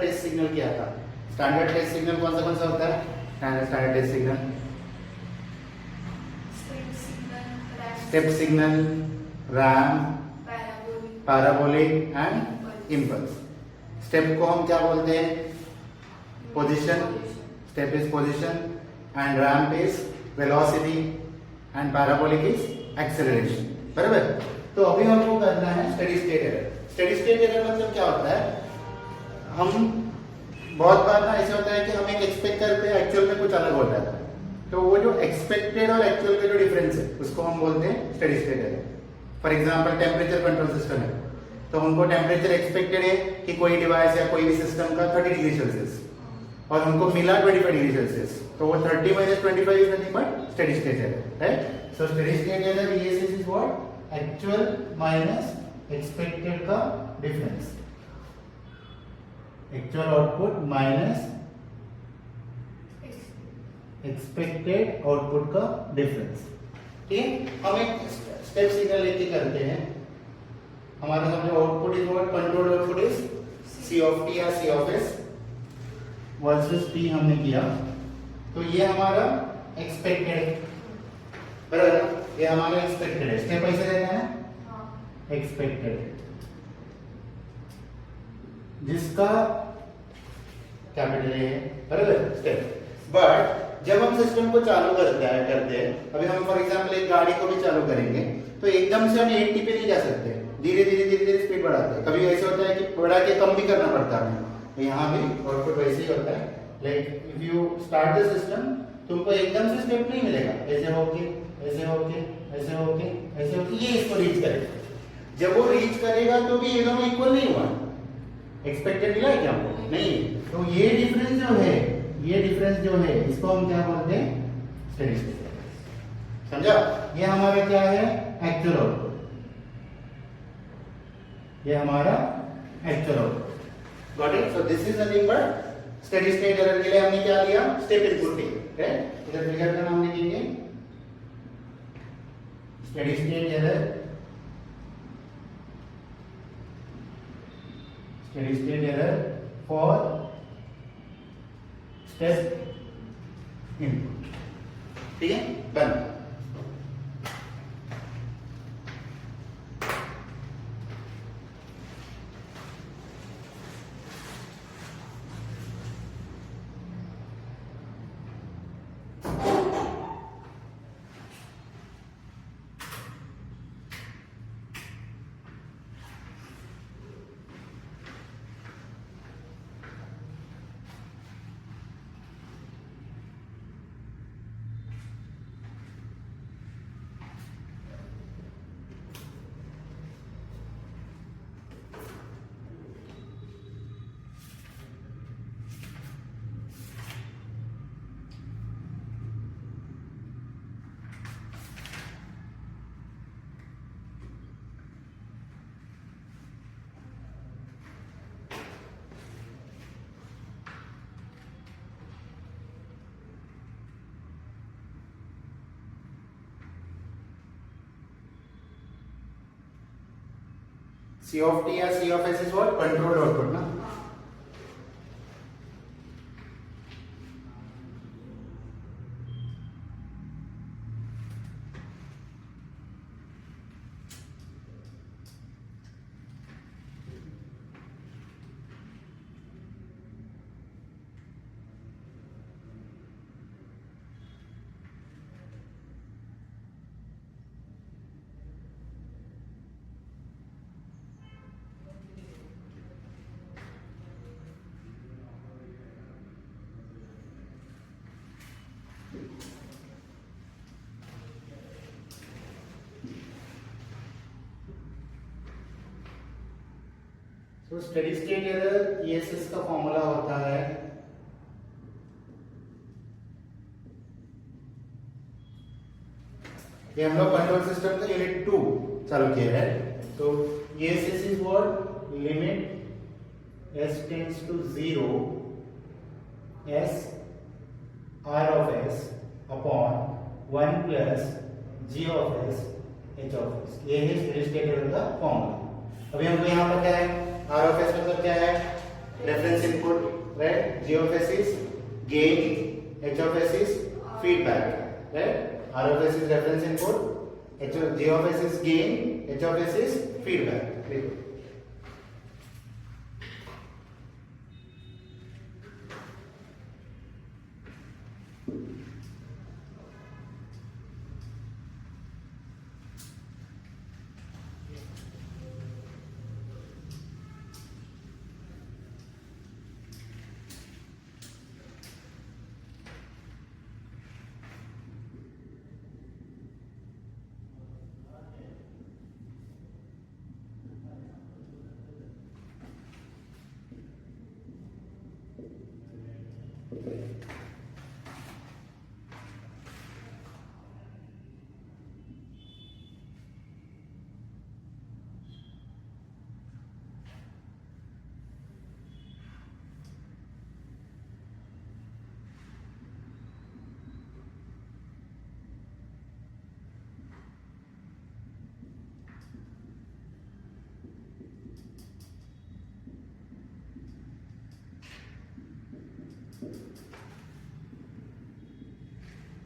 Test signal किया था। Standard test signal कौन सा होता है? Standard test signal step signal, ramp, parabolic and impulse. Step को हम क्या बोलते हैं? Position. Step is position and ramp is velocity and parabolic is acceleration. बराबर। तो अभी हमको करना है steady state error. Steady state error मतलब क्या होता है? हम बहुत बार ना ऐसे होता है कि हम एक एक्सपेक्ट करते हैं, एक्चुअल में कुछ अलग हो जाता है। तो वो जो एक्सपेक्टेड और एक्चुअल का जो डिफरेंस है उसको हम बोलते हैं steady state error. For example temperature control system है, तो हमको टेम्परेचर एक्सपेक्टेड है कि कोई डिवाइस या कोई भी सिस्टम का 30 डिग्री सेल्सियस और हमको मिला 25 डिग्री सेल्सियस, तो वो 30 - 25 is nothing but steady state error, right? So steady state error ESS is what? Actual minus expected का difference. Actual output minus expected output का डिफरेंस। ठीक है, हम एक स्टेप सिग्नल लेके करते हैं। हमारा समझो output is what? Control output is C of t या C of s versus t हमने किया, तो ये हमारा एक्सपेक्टेड है, बराबर? ये हमारा एक्सपेक्टेड है। स्टेप ऐसे रहना है, एक्सपेक्टेड, जिसका कैपिटल A है, बराबर? स्टेप। बट जब हम सिस्टम को चालू करते हैं, अभी हम फॉर एग्जांपल एक गाड़ी को भी चालू करेंगे, तो एकदम से हम 80 पे नहीं जा सकते, धीरे धीरे स्पीड बढ़ाते हैं। कभी ऐसे होता है कि बढ़ा के कम भी करना पड़ता है हमें, तो यहाँ भी आउटपुट वैसे ही होता है। Like if you start the system, तुमको एकदम से स्टेप नहीं मिलेगा, ऐसे होके ऐसे होके ऐसे होके ऐसे होके ये इसको रीच करेगा। जब वो रीच करेगा तो भी ये दोनों इक्वल नहीं हुआ, एक्सपेक्टेड मिला है क्या हमको? नहीं। तो ये डिफरेंस जो है इसको हम क्या बोलते हैं? Steady state. समझा? ये हमारा क्या है? Actual output. ये हमारा actual output. Got it? So this is nothing but steady state error के लिए हमने क्या लिया? Step input T, right? इधर फिगर का नाम लिखेंगे steady state error. Steady state error for step input. ठीक है, डन। C of t या C of s is what? Controlled output ना? तो स्टेडी स्टेट एरर ESS का फॉर्मूला होता है ये हम लोग कंट्रोल सिस्टम का यूनिट 2 चालू किया है। तो ESS is what? Limit s tends to 0 s r of s upon 1 plus g of s h of s। ये है स्टेडी स्टेट एरर का फॉर्मूला। अभी हमको यहाँ पर क्या है? R of s मतलब क्या है? reference input, right? G of s is gain, H of s is feedback, right? R of s is reference input, G of s is gain, H of s is feedback. Very good.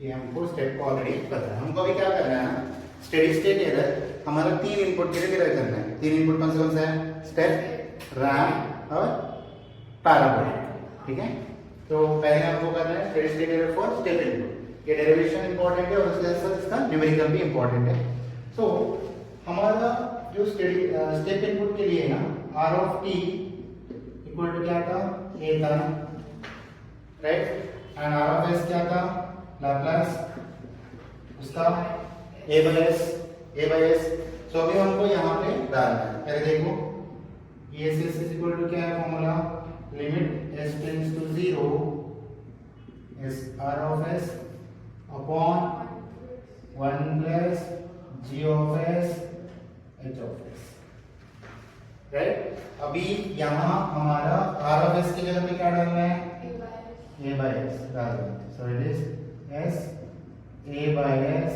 ये हमको step already पता है। हमको अभी क्या करना है ना, स्टेडी स्टेट एरर हमारा 3 इनपुट के लिए मेरा करना है। 3 इनपुट कौन से है? स्टेप, रैम्प और पैराबोलिक, ठीक है। तो पहले हमको करना है steady state error for step input. ये डेरिवेशन इंपॉर्टेंट है और उसके साथ इसका न्यूमेरिकल भी इंपॉर्टेंट है। सो हमारा जो स्टेप इनपुट के लिए ना r of t equal to क्या था? a था, right. And r of s क्या था? लाप्लास उसका a by s। सो अभी हमको यहाँ पे डालना है। पहले देखो ESS इज इक्वल टू क्या है formula? Limit s tends to 0 is r of s upon 1 plus g of s h of s, right. अभी यहाँ हमारा r of s की जगह पे क्या डालना है? a by s डालना है। सो it is s a by s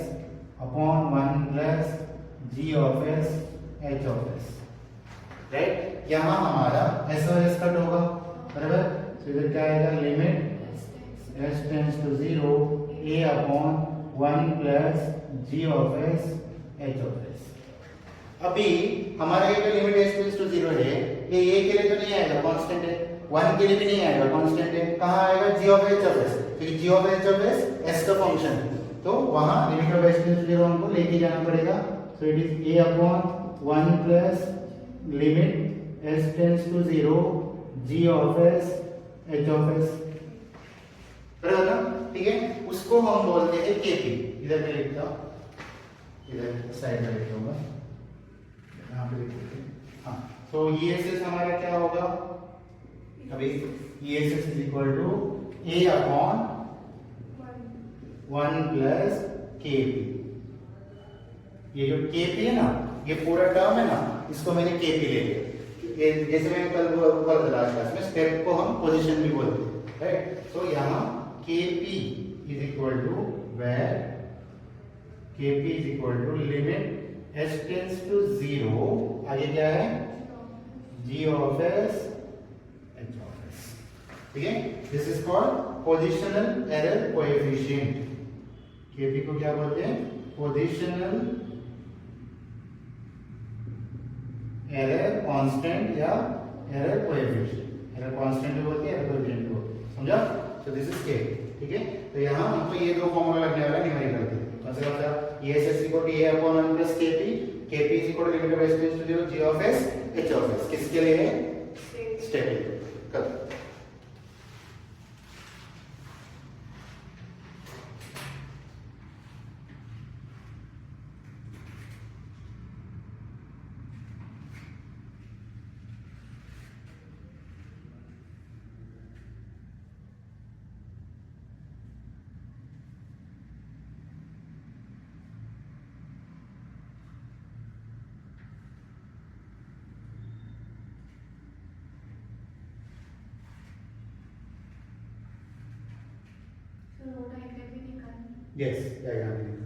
upon 1 plus g of s h of s, right. यहाँ हमारा s और s कट होगा, बराबर। तो इधर क्या आएगा? Limit s tends to 0 a upon 1 plus g of s h of s। अभी हमारा ये जो लिमिट s टेंड्स टू 0 है, ये a के लिए तो नहीं आएगा, कांस्टेंट है। 1 के लिए भी नहीं आएगा, कांस्टेंट है। कहाँ आएगा? g of h of s, क्योंकि g of h of s s का फंक्शन है। तो वहां limit of s tends to 0 हमको लेके जाना पड़ेगा। So it is a upon 1 plus limit s tends to 0 g of s h of s, बराबर ना? ठीक है। उसको हम बोलते हैं kp। इधर पे लिखता हूं, इधर साइड में लिख दूंगा, यहाँ पे लिख देते हैं। हाँ, तो ESS हमारा क्या होगा? अभी ESS is equal to a upon 1 plus kp। ये जो kp है ना, ये पूरा टर्म है ना, इसको मैंने kp ले लिया। जैसे मैंने कल बोला था लास्ट क्लास में, स्टेप को हम पोजीशन भी बोलते हैं, राइट। तो यहाँ kp is equal to where kp is equal to limit s tends to 0, आगे क्या है? g of s h of s, ठीक है। This is called positional error coefficient. kp को क्या बोलते हैं? पोजिशनल एरर कांस्टेंट या एरर कोएफिशिएंट। एरर कांस्टेंट भी बोलते हैं, एरर कोएफिशिएंट भी बोलते हैं, समझा? सो दिस इज k, ठीक है। तो यहाँ हमको ये दो फॉर्मूला लगने वाला है न्यूमेरिकल के। मतलब ESS equal to a upon 1 plus kp, kp is equal to limit of s tends to 0 g of s h of s। किसके लिए है? स्टेप कर। Yes, diagram.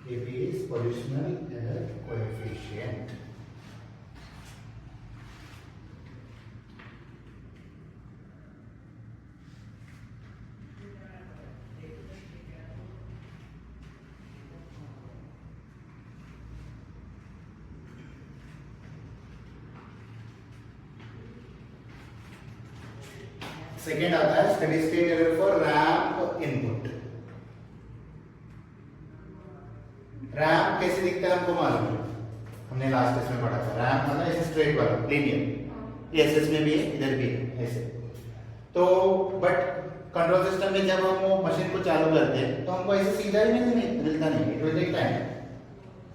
AP is positional error coefficient. Second आता है steady state error for ramp input. Ramp कैसे दिखता है हमको मालूम है, हमने लास्ट क्लास में पढ़ा था। रैंप मतलब ऐसे स्ट्रेट वाला लीनियर, एसएस में भी है, इधर भी है ऐसे। तो बट कंट्रोल सिस्टम में जब हम वो मशीन को चालू करते हैं तो हमको ऐसे सीधा ही नहीं मिलता, नहीं, it will take time.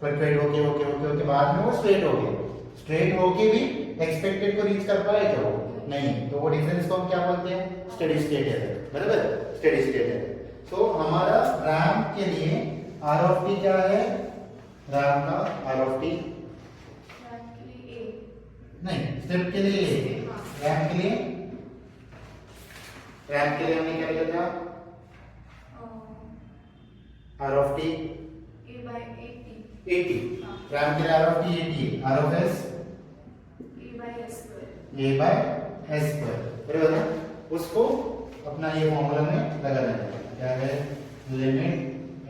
Perfect होके होके होके होके बाद में वो स्ट्रेट हो गया। स्ट्रेट होके भी एक्सपेक्टेड को रीच कर पाए क्या वो? नहीं। तो वो डिफरेंस को हम क्या बोलते हैं? स्टेडी स्टेट एरर, बराबर, स्टेडी स्टेट एरर। तो हमारा रैंप के लिए आर ऑफ टी क्या है? रैंप का आर ऑफ टी नहीं, स्टेप के लिए रैंप के लिए, रैंप के लिए हमने क्या लिखा था? R of t A by 80, ramp के लिए r of t 80, r of S A by S square, बराबर है। उसको अपना ये फॉर्मूला में लगा देना है, क्या है? Limit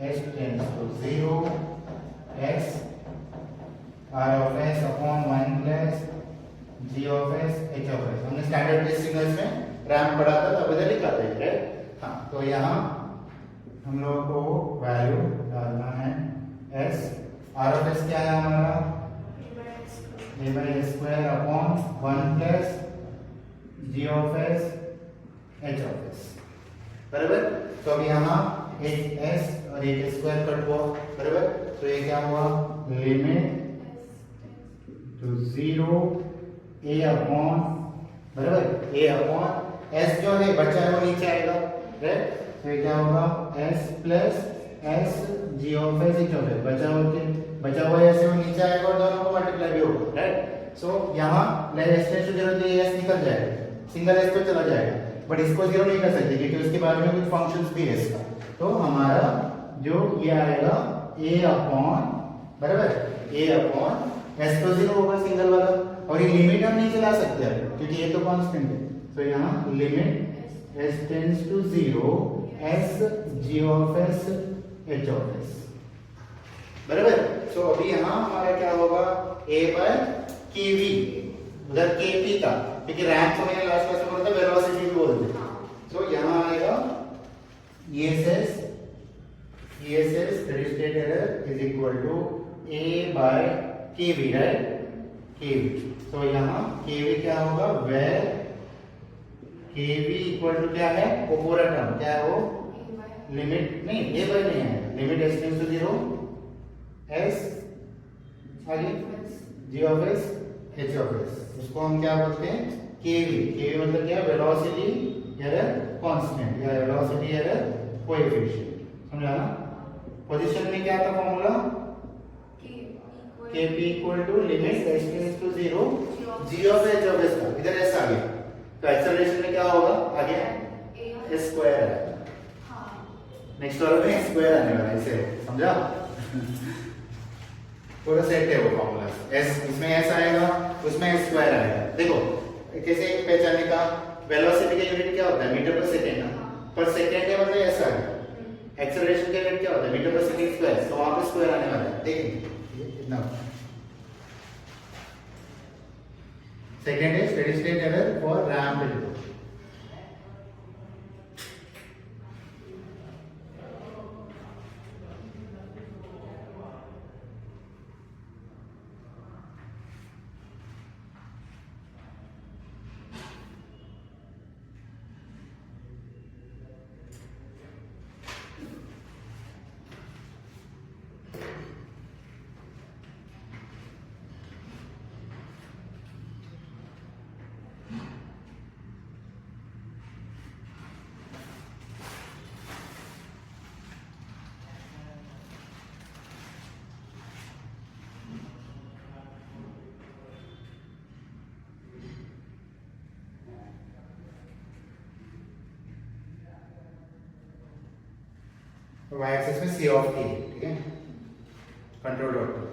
s tends to 0 x r of s upon 1 plus g of s h of s। हमने स्टैंडर्ड बेस सिग्नल्स में रैंप पढ़ा था, तब इधर लिखा था, राइट? हाँ, तो यहाँ हम लोगों को वैल्यू डालना है s, r of s क्या है हमारा? a by s square upon 1 plus g of s h of s, बराबर। तो अब यहाँ एक s और एक स्क्वायर कट हुआ, बराबर। तो ये क्या हुआ? लिमिट टू 0 a अपॉन, बराबर, a अपॉन s जो है बचा है वो नीचे आएगा, राइट? तो ये क्या होगा? s plus s g of s h of s, बचा हुआ ऐसे वो नीचे आएगा और दोनों को मल्टीप्लाई भी होगा, राइट? सो यहाँ लेस टू 0 तो ये s निकल जाएगा, सिंगल s पे चला जाएगा, बट इसको 0 नहीं कर सकते क्योंकि उसके बाद में कुछ फंक्शंस भी है इसका। तो हमारा जो ये आएगा a अपॉन, बराबर, a अपॉन s तो 0 होगा सिंगल वाला, और ये लिमिट हम नहीं चला सकते हैं क्योंकि ये तो कांस्टेंट है। तो यहाँ limit s tends to 0 s g of s h of s, बराबर। सो अभी यहाँ हमारा क्या होगा? a बाय kv, उधर kp था क्योंकि रैंप को मैंने लास्ट क्लास में बोला था वेलोसिटी भी बोलते हैं। तो यहाँ आएगा ESS steady state error is equal to a by kv, right? kv। तो यहाँ kv क्या होगा? वेयर kv इक्वल टू क्या है? वो पूरा टर्म क्या है? वो लिमिट नहीं, a बाय नहीं है, limit s tends to 0 s आगे g of s h of s, उसको हम क्या बोलते हैं? kv मतलब क्या? वेलोसिटी एरर कांस्टेंट या वेलोसिटी एरर कोएफिशिएंट, समझा ना? पोजीशन में क्या था formula? kp equal to limit s tends to 0 g of h of s था, इधर s आ गया। तो एक्सेलरेशन में क्या होगा? आगे s स्क्वायर है, नेक्स्ट वाले में स्क्वायर आने वाला है, इसे समझा? पूरा सेट है वो फॉर्मूला, s इसमें s आएगा, उसमें s स्क्वायर आएगा। देखो कैसे पहचानने का? वेलोसिटी का यूनिट क्या होता है? मीटर पर सेकंड, पर सेकंड है मतलब s आ गया। एक्सेलरेशन का यूनिट क्या होता है? मीटर पर सेकंड स्क्वायर, तो वहां पे स्क्वायर आने वाला है, देखेंगे इतना। सेकंड है steady state error for ramp input. y axis में c ऑफ t, ठीक है? Control dot to.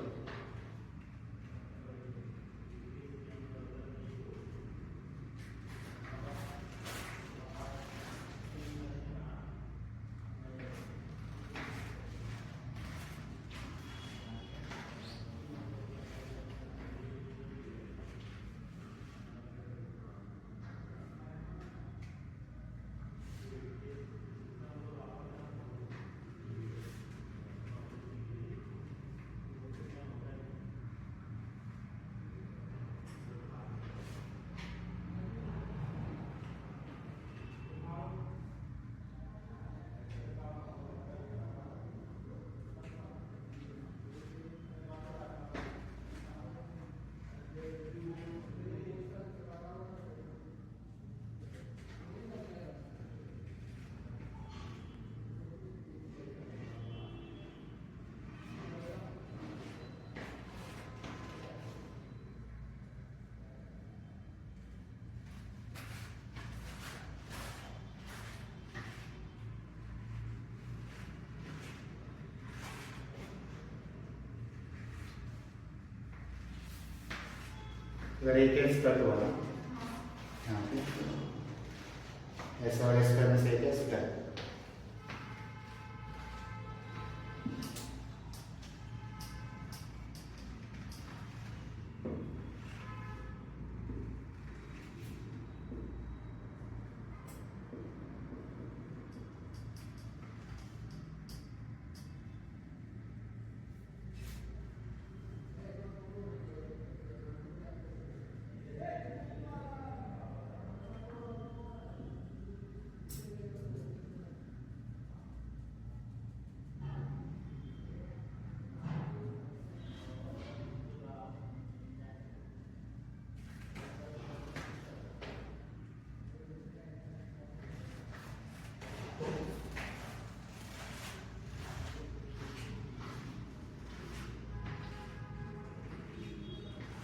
अगर एक एस कट हुआ यहाँ पे ऐसा और एस करने से एक एस कट।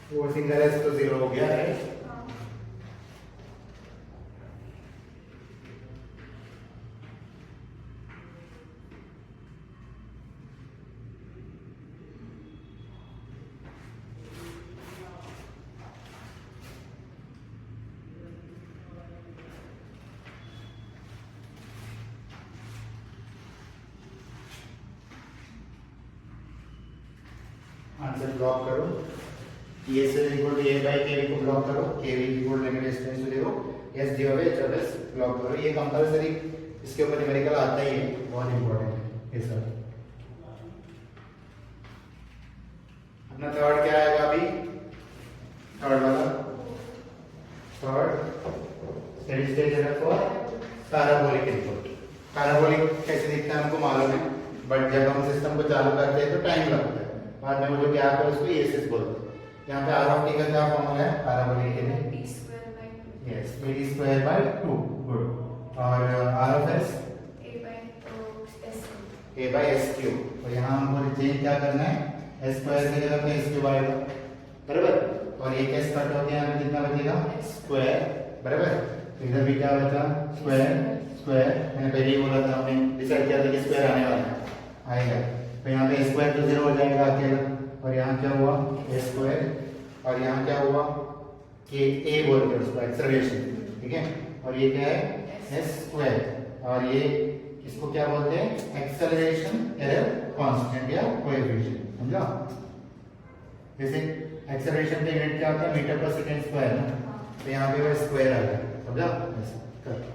वो सिंगल एस तो जीरो हो गया है। आंसर ब्लॉक करो। ये से इक्वल टू ए बाय के को ब्लॉक करो। के equal negative distance to zero. S d होवे एच एस ब्लॉक करो। ये कंपलसरी इसके ऊपर न्यूमेरिकल आता ही है, बहुत इंपॉर्टेंट है ये सब। अपना थर्ड क्या आएगा अभी? थर्ड वाला third steady state error for parabolic input. Parabolic कैसे दिखता है हमको मालूम है, बट जब हम सिस्टम को चालू करते हैं तो टाइम लगता है। बाद में वो जो क्या आता है उसको एसिस बोलते हैं। यहाँ पे आर ऑफ टी का क्या फॉर्मूला है पैराबोलिक के लिए? b square by 2। Yes, bd square by 2। Good. और R of S? a by s cube। a by S cube. और यहाँ हमको चेंज क्या करना है? एस स्क्वायर की जगह पे एस क्यूब आएगा, बराबर। और ये कैसे कट होते हैं, यहाँ पे कितना बचेगा? स्क्वायर, बराबर। इधर भी क्या बचा? Square square. मैंने पहले ही बोला था, हमने डिसाइड किया था कि स्क्वायर आने वाला है, आएगा। तो यहाँ पे स्क्वायर तो जीरो हो जाएगा अकेला। और यहाँ क्या हुआ? ए स्क्वायर। और यहाँ क्या हुआ कि ए बोलते हैं उसको एक्सेलरेशन, ठीक है। और ये क्या है? S square. और ये इसको क्या बोलते हैं? एक्सेलरेशन एरर कांस्टेंट या कोएफिशिएंट, समझा? जैसे एक्सेलरेशन का यूनिट क्या होता है? मीटर पर सेकंड स्क्वायर ना, तो यहाँ पे वो स्क्वायर आ गया, समझा? ऐसे कर।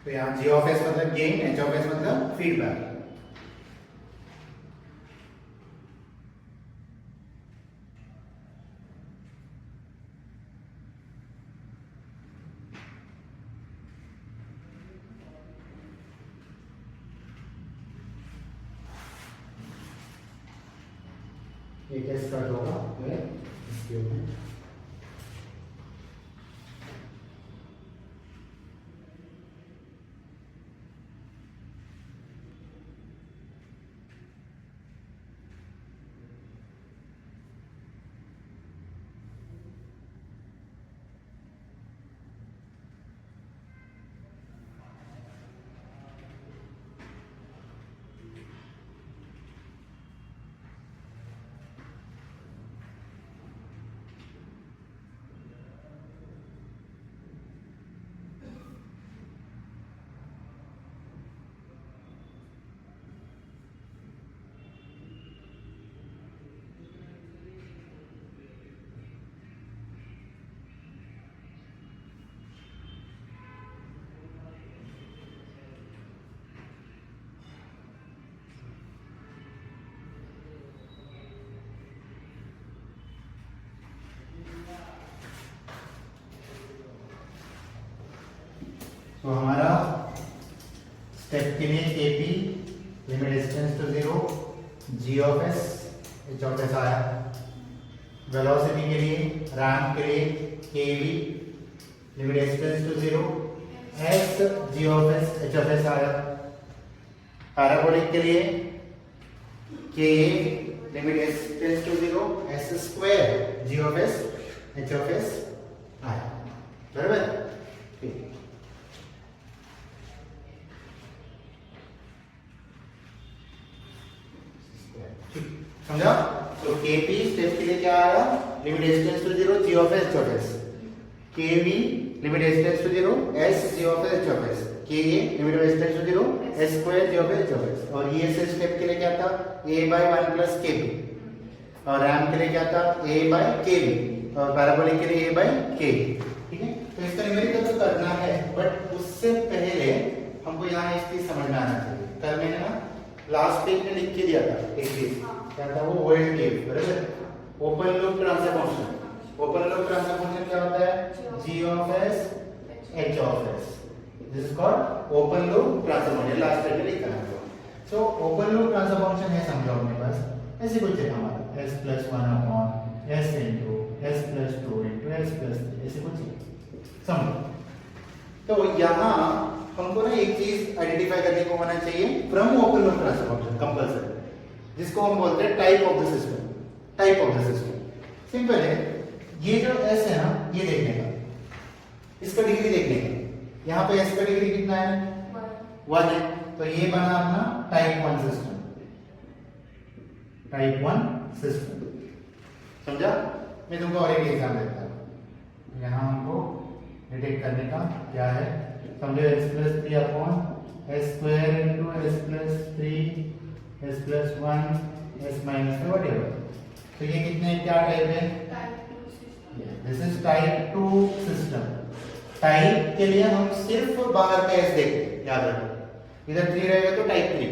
तो यहाँ जी ऑफ एस मतलब गेन, एच ऑफ एस मतलब फीडबैक। ये टेस्ट कट होगा इसके ऊपर। तो हमारा स्टेप के लिए KP limit S tends to 0, G of S, H of S आया। वेलोसिटी के लिए रैंप के लिए KV limit S tends to 0, S, G of S, H of S आया। पैराबोलिक के लिए K limit S tends to 0, S square, G of S, H of S आया। बराबर, ठीक। समझा? तो केपी स्टेप के लिए क्या आया? Limit S tends to 0, G of S, H of S. KV limit S tends to 0, S, G of S, H of S. K limit S tends to 0, S square, G of S, H of S. और ये से step के लिए क्या था? a by 1 plus KP. और RAM के लिए क्या था? a by केवी। और पैराबोलिक के लिए a by केवी। ठीक है? तो इसका न्यूमेरिकल तो करना है, बट उससे पहले हमको यहाँ एक चीज समझना आना चाहिए। कल मैंने ना लास्ट पेज में लिख के दिया था एक चीज, क्या था वो? वोल्ट केव। बराबर, open loop transfer function. Open loop transfer function क्या होता है? g of s, h of s। This is called open loop transfer function. Last page में लिखा है। So open loop transfer function है, समझो अपने पास ऐसे कुछ है हमारा, s + 1 upon s into s + 2 into s + 3, ऐसे कुछ है, समझो। तो यहाँ हमको ना एक चीज आइडेंटिफाई करने को होना चाहिए from open loop transfer function, compulsory, जिसको हम बोलते हैं type of the system. Type of the system simple है। ये जो s है ना, ये देखने का, इसका डिग्री देखने का। यहाँ पे s का डिग्री कितना है? 1 है। तो ये बना अपना टाइप 1 सिस्टम। टाइप 1 सिस्टम, समझा? मैं तुमको और एक एग्जाम्पल देता हूँ। यहाँ हमको डिटेक्ट करने का क्या है, समझो s + 3 upon s square into s + 3, s + 1, s - 2 whatever. तो ये कितने, क्या टाइप है? This is type 2 system. Type के लिए हम सिर्फ बाहर का s देखते हैं, याद रखो। इधर 3 रहेगा तो टाइप 3,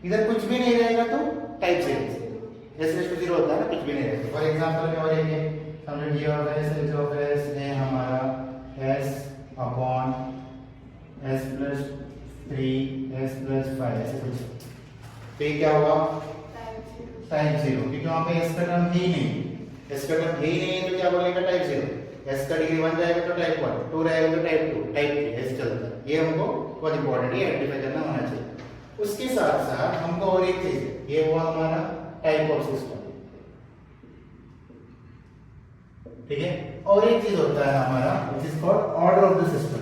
इधर कुछ भी नहीं रहेगा तो टाइप 0। s = 0 होता है ना, कुछ भी नहीं रहेगा। फॉर एग्जांपल में और एक है, समझो g of s, h of s है हमारा s अपॉन s + 3, s + 5, ऐसे कुछ। तो ये क्या होगा? टाइप 0, क्योंकि वहां पे s का टर्म ही नहीं, s का टर्म ही नहीं है, तो क्या बोलेगा? टाइप 0। s का डिग्री 1 रहेगा तो टाइप 1, 2 रहेगा तो टाइप 2, टाइप 3, ऐसे चलता है। ये हमको बहुत इंपॉर्टेंट है, आइडेंटिफाई करना होना चाहिए। उसके साथ साथ हमको और एक चीज, ये हुआ हमारा टाइप ऑफ सिस्टम, ठीक है? और एक चीज होता है हमारा which is called order of the system.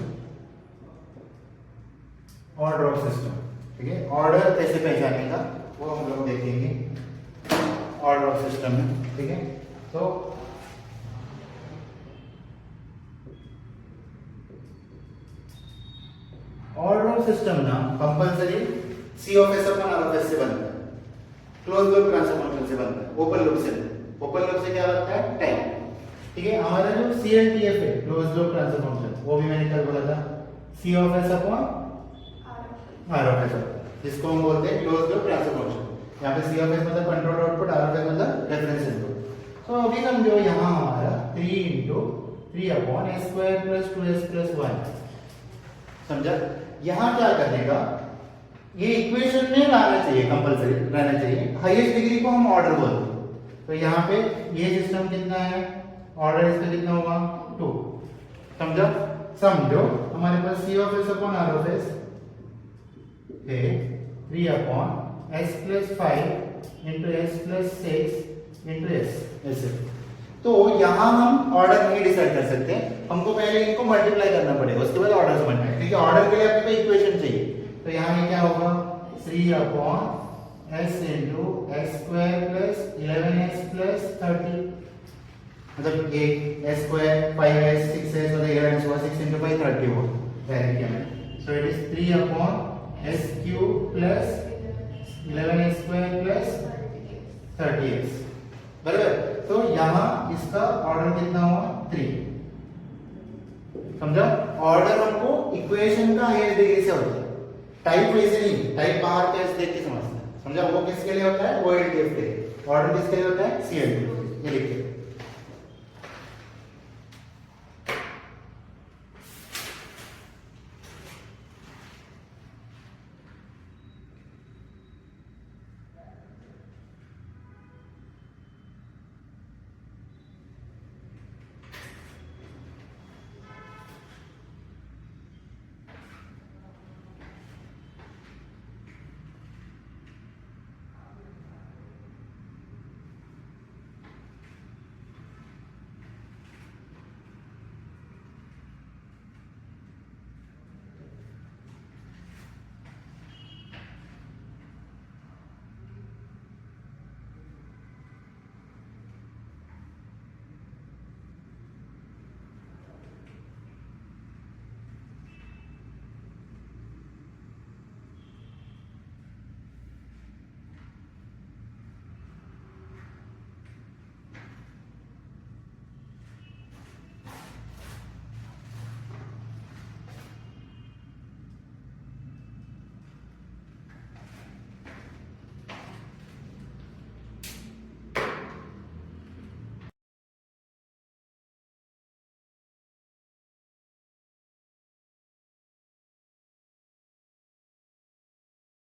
Order of system, ठीक है? ऑर्डर कैसे पहचानने का वो हम लोग देखेंगे ऑर्डर ऑफ सिस्टम में, ठीक है? तो ऑर्डर ऑफ सिस्टम ना compulsory C of S upon R of S से बनता है, क्लोज लूप ट्रांसफर फंक्शन से बनता है, ओपन लूप से। ओपन लूप से क्या बनता है? टाइप, ठीक है? हमारा जो CLTF है, क्लोज लूप ट्रांसफर फंक्शन, वो भी मैंने कल बोला था, C of S upon are of s होता है, जिसको हम बोलते हैं क्लोज लूप ट्रांसफर फंक्शन। यहाँ पे सी ऑफ एस मतलब control output, r of S मतलब रेफरेंस इनपुट। तो अभी समझो यहाँ हमारा 3 into 3 upon s square plus 2s plus 1, समझा। यहाँ क्या करने का, ये इक्वेशन में लाना चाहिए, कंपलसरी रहना चाहिए। हाईएस्ट डिग्री को हम ऑर्डर बोलते हैं। तो यहाँ पे ये सिस्टम कितना है, ऑर्डर इसका कितना होगा 2, समझा। समझो हमारे पास C of S upon are of S है 3 upon S plus 5 into S plus 6 into S, ऐसे। तो यहाँ हम ऑर्डर नहीं डिसाइड कर सकते, हमको पहले इनको मल्टीप्लाई करना पड़ेगा, उसके बाद ऑर्डर समझना है, क्योंकि ऑर्डर के लिए आपके पास इक्वेशन चाहिए। तो यहाँ ये क्या होगा 3 upon S into S square plus 11s plus 30, मतलब ये एस स्क्वायर 5s 6s और 11s हुआ, 6 इंटू 5 30 हुआ डायरेक्ट किया मैंने। सो it is 3 upon S cube plus 11s square plus 30s, बराबर। तो यहाँ इसका ऑर्डर कितना हुआ 3, समझा। ऑर्डर हमको इक्वेशन का हाईएस्ट डिग्री से होता है, टाइप वैसे नहीं, टाइप बाहर कैसे देख के समझना है, समझा। वो किसके लिए होता है, वो एलडीएफ के लिए। ऑर्डर किसके लिए होता है, सीएलडी, ये लिखिए।